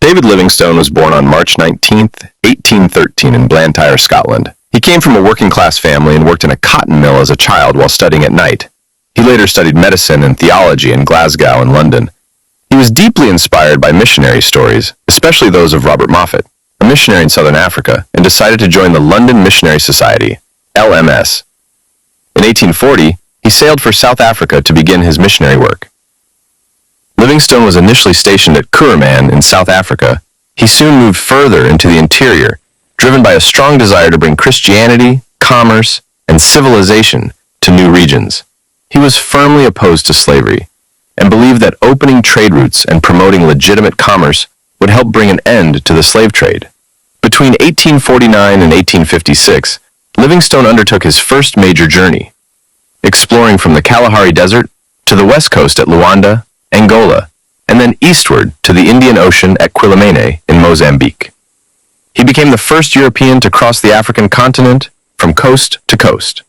David Livingstone was born on March 19th, 1813 in Blantyre, Scotland. He came from a working-class family and worked in a cotton mill as a child while studying at night. He later studied medicine and theology in Glasgow and London. He was deeply inspired by missionary stories, especially those of Robert Moffat, a missionary in southern Africa, and decided to join the London Missionary Society, LMS. In 1840, he sailed for South Africa to begin his missionary work. Livingstone was initially stationed at Kuruman in South Africa. He soon moved further into the interior, driven by a strong desire to bring Christianity, commerce, and civilization to new regions. He was firmly opposed to slavery and believed that opening trade routes and promoting legitimate commerce would help bring an end to the slave trade. Between 1849 and 1856, Livingstone undertook his first major journey, exploring from the Kalahari Desert to the west coast at Luanda, Angola, and then eastward to the Indian Ocean at Quilimane in Mozambique. He became the first European to cross the African continent from coast to coast.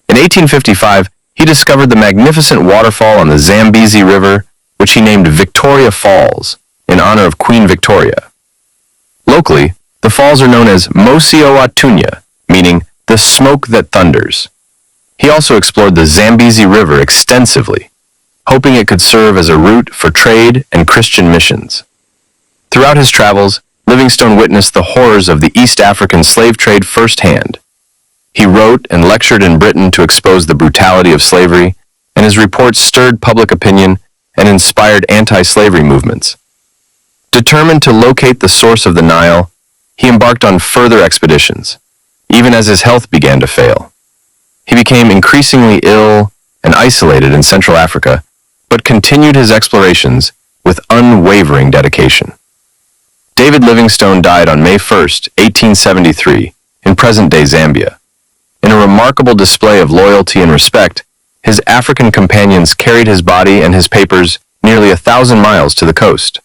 In 1855, he discovered the magnificent waterfall on the Zambezi River, which he named Victoria Falls, in honor of Queen Victoria. Locally, the falls are known as Mosi Oa-Tunya, meaning the smoke that thunders. He also explored the Zambezi River extensively, hoping it could serve as a route for trade and Christian missions. Throughout his travels, Livingstone witnessed the horrors of the East African slave trade firsthand. He wrote and lectured in Britain to expose the brutality of slavery, and his reports stirred public opinion and inspired anti-slavery movements. Determined to locate the source of the Nile, he embarked on further expeditions, even as his health began to fail. He became increasingly ill and isolated in Central Africa, but continued his explorations with unwavering dedication. David Livingstone died on May 1, 1873, in present-day Zambia. In a remarkable display of loyalty and respect, his African companions carried his body and his papers nearly 1,000 miles to the coast.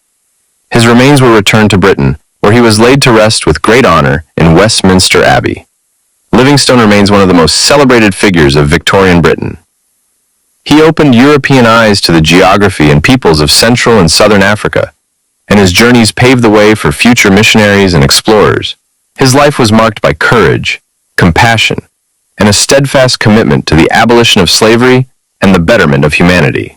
His remains were returned to Britain, where he was laid to rest with great honor in Westminster Abbey. Livingstone remains one of the most celebrated figures of Victorian Britain. He opened European eyes to the geography and peoples of Central and Southern Africa, and his journeys paved the way for future missionaries and explorers. His life was marked by courage, compassion, and a steadfast commitment to the abolition of slavery and the betterment of humanity.